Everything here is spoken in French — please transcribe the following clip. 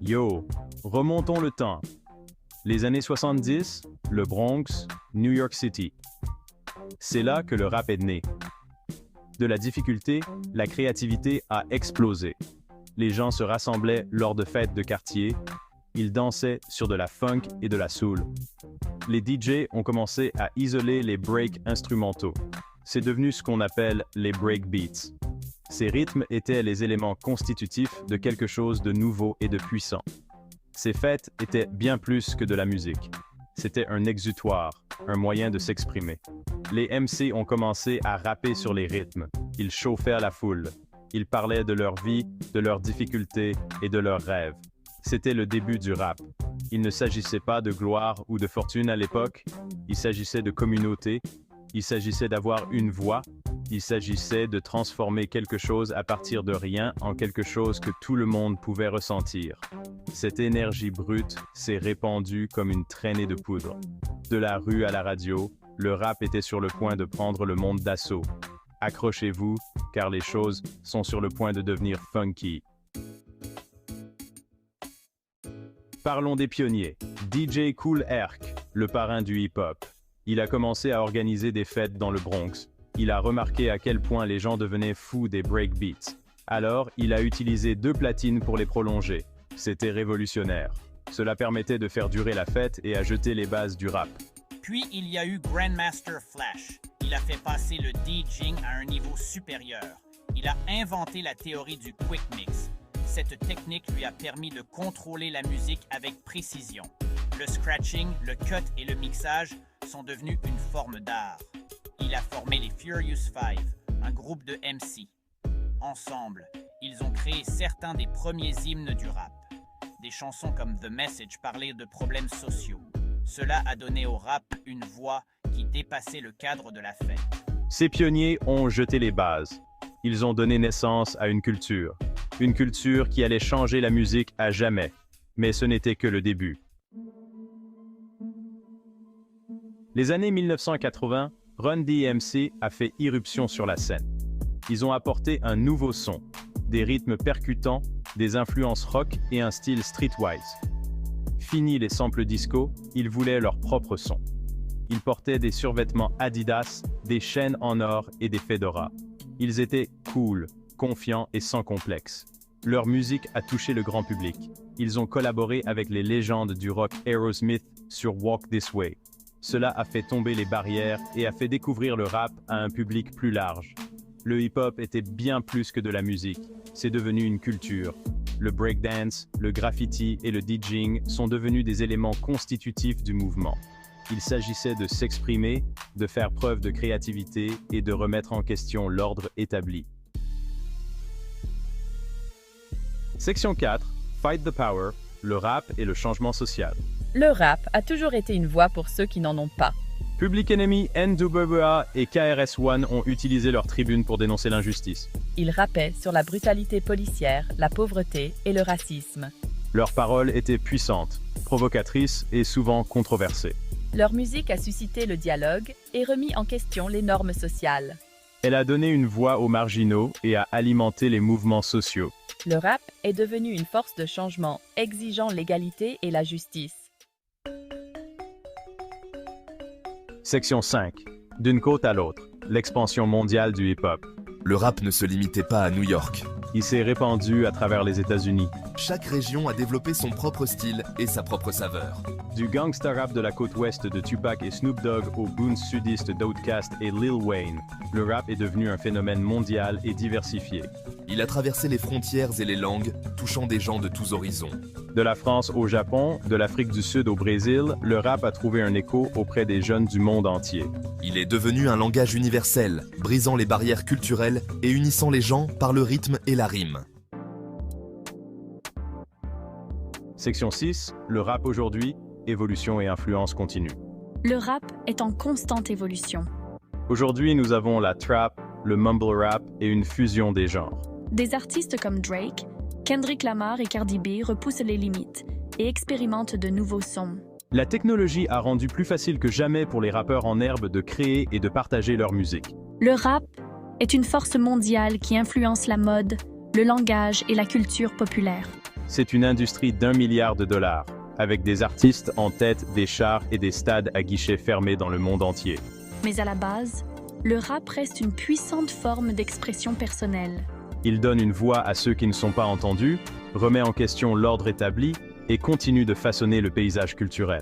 Yo, remontons le temps. Les années 70, le Bronx, New York City. C'est là que le rap est né. De la difficulté, la créativité a explosé. Les gens se rassemblaient lors de fêtes de quartier. Ils dansaient sur de la funk et de la soul. Les DJ ont commencé à isoler les breaks instrumentaux. C'est devenu ce qu'on appelle les breakbeats. Ces rythmes étaient les éléments constitutifs de quelque chose de nouveau et de puissant. Ces fêtes étaient bien plus que de la musique. C'était un exutoire, un moyen de s'exprimer. Les MC ont commencé à rapper sur les rythmes. Ils chauffaient la foule. Ils parlaient de leur vie, de leurs difficultés et de leurs rêves. C'était le début du rap. Il ne s'agissait pas de gloire ou de fortune à l'époque. Il s'agissait de communauté. Il s'agissait d'avoir une voix. Il s'agissait de transformer quelque chose à partir de rien en quelque chose que tout le monde pouvait ressentir. Cette énergie brute s'est répandue comme une traînée de poudre. De la rue à la radio, le rap était sur le point de prendre le monde d'assaut. Accrochez-vous, car les choses sont sur le point de devenir funky. Parlons des pionniers. DJ Kool Herc, le parrain du hip-hop. Il a commencé à organiser des fêtes dans le Bronx. Il a remarqué à quel point les gens devenaient fous des breakbeats. Alors, il a utilisé 2 platines pour les prolonger. C'était révolutionnaire. Cela permettait de faire durer la fête et à jeter les bases du rap. Puis, il y a eu Grandmaster Flash. Il a fait passer le DJing à un niveau supérieur. Il a inventé la théorie du quick mix. Cette technique lui a permis de contrôler la musique avec précision. Le scratching, le cut et le mixage sont devenus une forme d'art. Il a formé les Furious Five, un groupe de MC. Ensemble, ils ont créé certains des premiers hymnes du rap. Des chansons comme The Message parlaient de problèmes sociaux. Cela a donné au rap une voix qui dépassait le cadre de la fête. Ces pionniers ont jeté les bases. Ils ont donné naissance à une culture qui allait changer la musique à jamais. Mais ce n'était que le début. Les années 1980, Run DMC a fait irruption sur la scène. Ils ont apporté un nouveau son, des rythmes percutants, des influences rock et un style streetwise. Fini les samples disco, ils voulaient leur propre son. Ils portaient des survêtements Adidas, des chaînes en or et des fedoras. Ils étaient cool, confiants et sans complexe. Leur musique a touché le grand public. Ils ont collaboré avec les légendes du rock Aerosmith sur Walk This Way. Cela a fait tomber les barrières et a fait découvrir le rap à un public plus large. Le hip-hop était bien plus que de la musique. C'est devenu une culture. Le breakdance, le graffiti et le DJing sont devenus des éléments constitutifs du mouvement. Il s'agissait de s'exprimer, de faire preuve de créativité et de remettre en question l'ordre établi. Section 4, Fight the Power, le rap et le changement social. Le rap a toujours été une voix pour ceux qui n'en ont pas. Public Enemy, NWA et KRS-One ont utilisé leur tribune pour dénoncer l'injustice. Ils rappaient sur la brutalité policière, la pauvreté et le racisme. Leurs paroles étaient puissantes, provocatrices et souvent controversées. Leur musique a suscité le dialogue et remis en question les normes sociales. Elle a donné une voix aux marginaux et a alimenté les mouvements sociaux. Le rap est devenu une force de changement, exigeant l'égalité et la justice. Section 5. D'une côte à l'autre, l'expansion mondiale du hip-hop. Le rap ne se limitait pas à New York. Il s'est répandu à travers les États-Unis. Chaque région a développé son propre style et sa propre saveur. Du gangsta rap de la côte ouest de Tupac et Snoop Dogg aux goons sudistes d'Outkast et Lil Wayne, le rap est devenu un phénomène mondial et diversifié. Il a traversé les frontières et les langues, touchant des gens de tous horizons. De la France au Japon, de l'Afrique du Sud au Brésil, le rap a trouvé un écho auprès des jeunes du monde entier. Il est devenu un langage universel, brisant les barrières culturelles et unissant les gens par le rythme et la rime. Section 6, le rap aujourd'hui, évolution et influence continue. Le rap est en constante évolution. Aujourd'hui, nous avons la trap, le mumble rap et une fusion des genres. Des artistes comme Drake, Kendrick Lamar et Cardi B repoussent les limites et expérimentent de nouveaux sons. La technologie a rendu plus facile que jamais pour les rappeurs en herbe de créer et de partager leur musique. Le rap est une force mondiale qui influence la mode, le langage et la culture populaire. C'est une industrie d'1 milliard de dollars, avec des artistes en tête des chars et des stades à guichets fermés dans le monde entier. Mais à la base, le rap reste une puissante forme d'expression personnelle. Il donne une voix à ceux qui ne sont pas entendus, remet en question l'ordre établi et continue de façonner le paysage culturel.